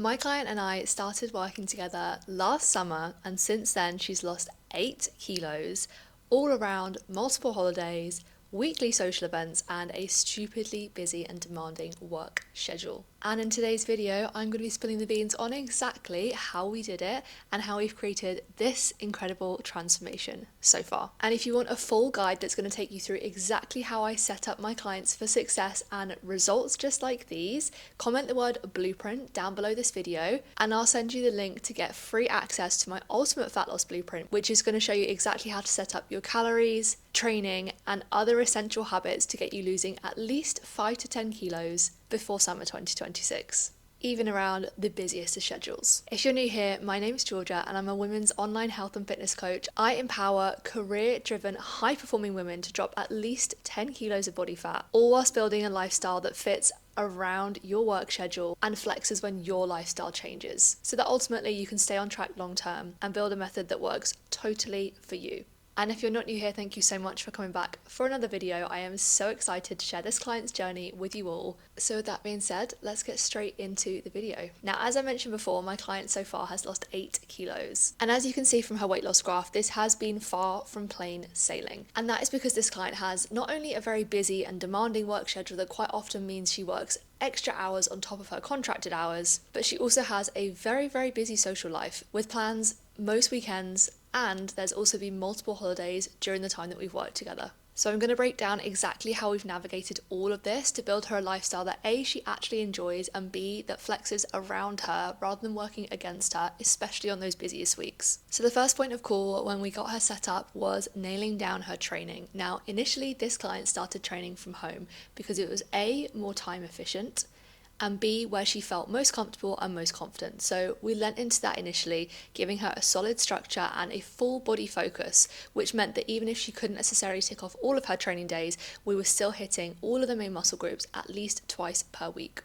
My client and I started working together last summer, and since then, she's lost 8 kilos, all around multiple holidays, weekly social events, and a stupidly busy and demanding work schedule. And in today's video, I'm going to be spilling the beans on exactly how we did it and how we've created this incredible transformation so far. And if you want a full guide that's going to take you through exactly how I set up my clients for success and results just like these, comment the word blueprint down below this video, and I'll send you the link to get free access to my ultimate fat loss blueprint, which is going to show you exactly how to set up your calories, training, and other essential habits to get you losing at least 5 to 10 kilos before summer 2026, even around the busiest of schedules. If you're new here, my name's Georgia and I'm a women's online health and fitness coach. I empower career-driven, high-performing women to drop at least 10 kilos of body fat, all whilst building a lifestyle that fits around your work schedule and flexes when your lifestyle changes, so that ultimately you can stay on track long term and build a method that works totally for you. And if you're not new here, thank you so much for coming back for another video. I am so excited to share this client's journey with you all. So with that being said, let's get straight into the video. Now, as I mentioned before, my client so far has lost 8 kilos. And as you can see from her weight loss graph, this has been far from plain sailing. And that is because this client has not only a very busy and demanding work schedule that quite often means she works extra hours on top of her contracted hours, but she also has a very, very busy social life with plans most weekends, and there's also been multiple holidays during the time that we've worked together. So I'm going to break down exactly how we've navigated all of this to build her a lifestyle that A, she actually enjoys, and B, that flexes around her rather than working against her, especially on those busiest weeks. So the first point of call when we got her set up was nailing down her training. Now, initially this client started training from home because it was A, more time efficient, and B, where she felt most comfortable and most confident. So we lent into that initially, giving her a solid structure and a full body focus, which meant that even if she couldn't necessarily tick off all of her training days, we were still hitting all of the main muscle groups at least twice per week,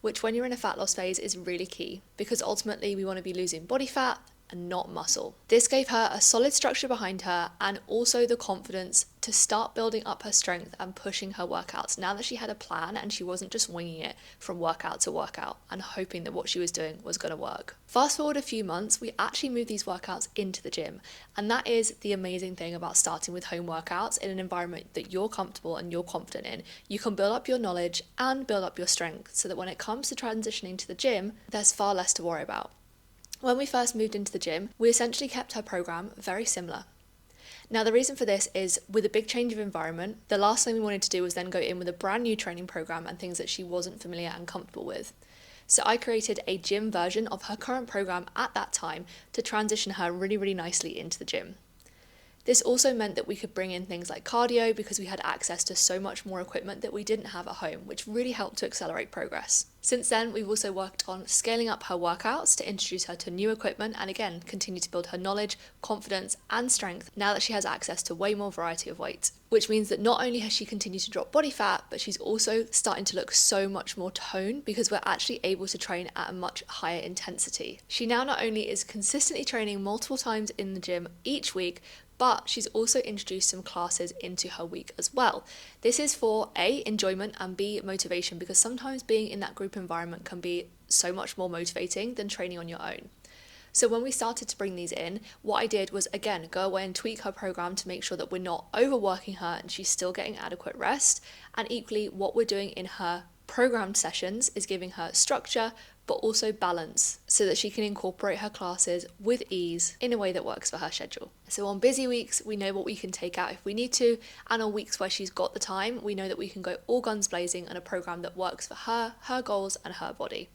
which when you're in a fat loss phase is really key, because ultimately we want to be losing body fat and not muscle. This gave her a solid structure behind her and also the confidence to start building up her strength and pushing her workouts now that she had a plan and she wasn't just winging it from workout to workout and hoping that what she was doing was going to work. Fast forward a few months, we actually moved these workouts into the gym, and that is the amazing thing about starting with home workouts in an environment that you're comfortable and you're confident in. You can build up your knowledge and build up your strength so that when it comes to transitioning to the gym, there's far less to worry about. When we first moved into the gym, we essentially kept her program very similar. Now, the reason for this is with a big change of environment, the last thing we wanted to do was then go in with a brand new training program and things that she wasn't familiar and comfortable with. So I created a gym version of her current program at that time to transition her really, really nicely into the gym. This also meant that we could bring in things like cardio because we had access to so much more equipment that we didn't have at home, which really helped to accelerate progress. Since then, we've also worked on scaling up her workouts to introduce her to new equipment and again, continue to build her knowledge, confidence, and strength now that she has access to way more variety of weight. Which means that not only has she continued to drop body fat, but she's also starting to look so much more toned because we're actually able to train at a much higher intensity. She now not only is consistently training multiple times in the gym each week, but she's also introduced some classes into her week as well. This is for A, enjoyment, and B, motivation, because sometimes being in that group environment can be so much more motivating than training on your own. So when we started to bring these in, what I did was, again, go away and tweak her program to make sure that we're not overworking her and she's still getting adequate rest. And equally, what we're doing in her programmed sessions is giving her structure, but also balance so that she can incorporate her classes with ease in a way that works for her schedule. So on busy weeks, we know what we can take out if we need to, and on weeks where she's got the time, we know that we can go all guns blazing on a program that works for her, her goals, and her body.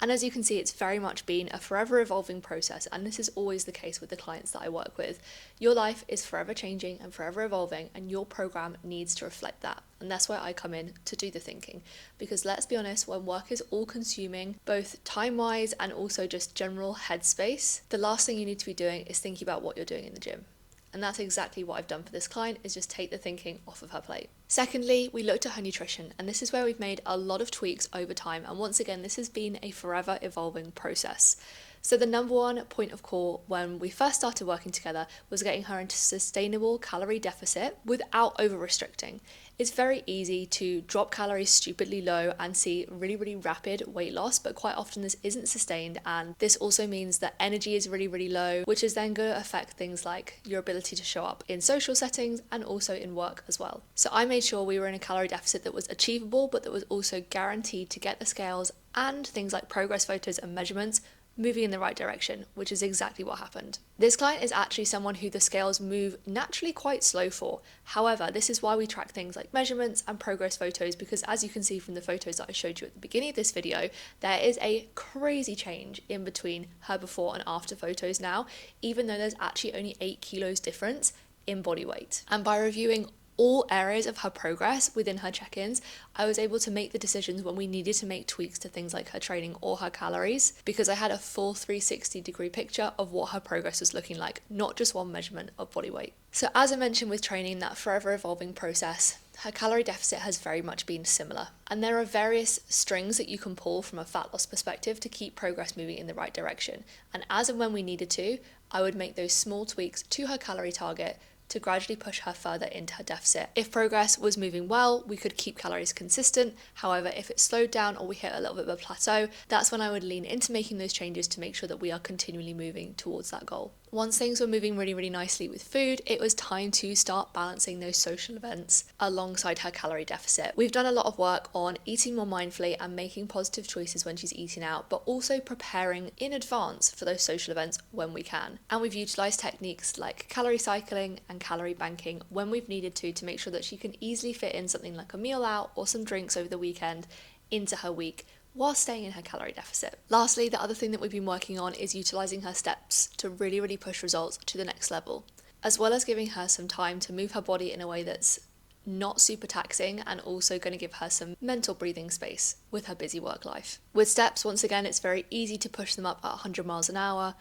And as you can see, it's very much been a forever evolving process, and this is always the case with the clients that I work with. Your life is forever changing and forever evolving, and your program needs to reflect that. And that's where I come in to do the thinking. Because let's be honest, when work is all consuming, both time-wise and also just general headspace, the last thing you need to be doing is thinking about what you're doing in the gym. And that's exactly what I've done for this client, is just take the thinking off of her plate. Secondly, we looked at her nutrition, and this is where we've made a lot of tweaks over time. And once again, this has been a forever evolving process. So the number one point of call when we first started working together was getting her into sustainable calorie deficit without over restricting. It's very easy to drop calories stupidly low and see really, really rapid weight loss, but quite often this isn't sustained, and this also means that energy is really, really low, which is then going to affect things like your ability to show up in social settings and also in work as well. So I made sure we were in a calorie deficit that was achievable, but that was also guaranteed to get the scales and things like progress photos and measurements moving in the right direction, which is exactly what happened. This client is actually someone who the scales move naturally quite slow for. However, this is why we track things like measurements and progress photos, because as you can see from the photos that I showed you at the beginning of this video, there is a crazy change in between her before and after photos now, even though there's actually only 8 kilos difference in body weight. And by reviewing all areas of her progress within her check-ins, I was able to make the decisions when we needed to make tweaks to things like her training or her calories, because I had a full 360-degree picture of what her progress was looking like, not just one measurement of body weight. So as I mentioned with training, that forever evolving process, her calorie deficit has very much been similar. And there are various strings that you can pull from a fat loss perspective to keep progress moving in the right direction. And as and when we needed to, I would make those small tweaks to her calorie target to gradually push her further into her deficit. If progress was moving well, we could keep calories consistent. However, if it slowed down or we hit a little bit of a plateau, that's when I would lean into making those changes to make sure that we are continually moving towards that goal. Once things were moving really, really nicely with food, it was time to start balancing those social events alongside her calorie deficit. We've done a lot of work on eating more mindfully and making positive choices when she's eating out, but also preparing in advance for those social events when we can. And we've utilised techniques like calorie cycling and calorie banking when we've needed to make sure that she can easily fit in something like a meal out or some drinks over the weekend into her week, while staying in her calorie deficit. Lastly, the other thing that we've been working on is utilising her steps to really, really push results to the next level, as well as giving her some time to move her body in a way that's not super taxing and also going to give her some mental breathing space with her busy work life. With steps, once again, it's very easy to push them up at 100 miles an hour,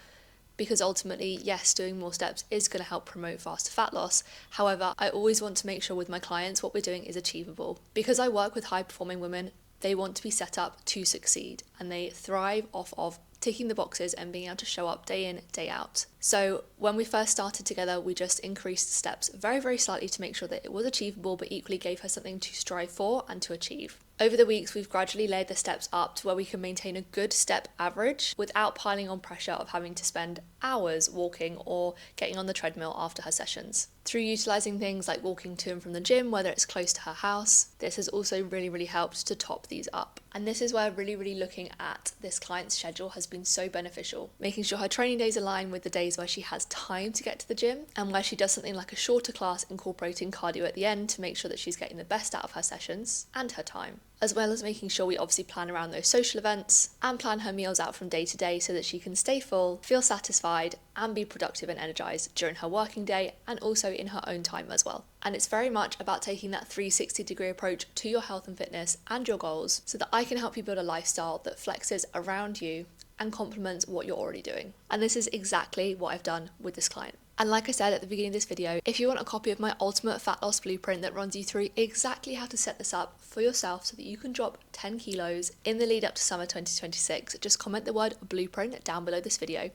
because ultimately, yes, doing more steps is going to help promote faster fat loss. However, I always want to make sure with my clients what we're doing is achievable. Because I work with high-performing women, they want to be set up to succeed, and they thrive off of ticking the boxes and being able to show up day in, day out. So when we first started together, we just increased the steps very, very slightly to make sure that it was achievable, but equally gave her something to strive for and to achieve. Over the weeks, we've gradually laid the steps up to where we can maintain a good step average without piling on pressure of having to spend hours walking or getting on the treadmill after her sessions. Through utilising things like walking to and from the gym, whether it's close to her house, this has also really, really helped to top these up. And this is where really, really looking at this client's schedule has been so beneficial. Making sure her training days align with the days where she has time to get to the gym, and where she does something like a shorter class incorporating cardio at the end to make sure that she's getting the best out of her sessions and her time. As well as making sure we obviously plan around those social events and plan her meals out from day to day so that she can stay full, feel satisfied, and be productive and energized during her working day and also in her own time as well. And it's very much about taking that 360-degree approach to your health and fitness and your goals so that I can help you build a lifestyle that flexes around you and complements what you're already doing. And this is exactly what I've done with this client. And like I said at the beginning of this video, if you want a copy of my ultimate fat loss blueprint that runs you through exactly how to set this up for yourself so that you can drop 10 kilos in the lead up to summer 2026, just comment the word blueprint down below this video.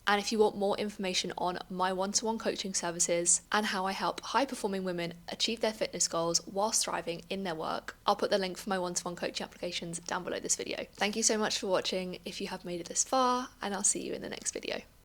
And if you want more information on my one-to-one coaching services and how I help high-performing women achieve their fitness goals whilst thriving in their work, I'll put the link for my one-to-one coaching applications down below this video. Thank you so much for watching if you have made it this far, and I'll see you in the next video.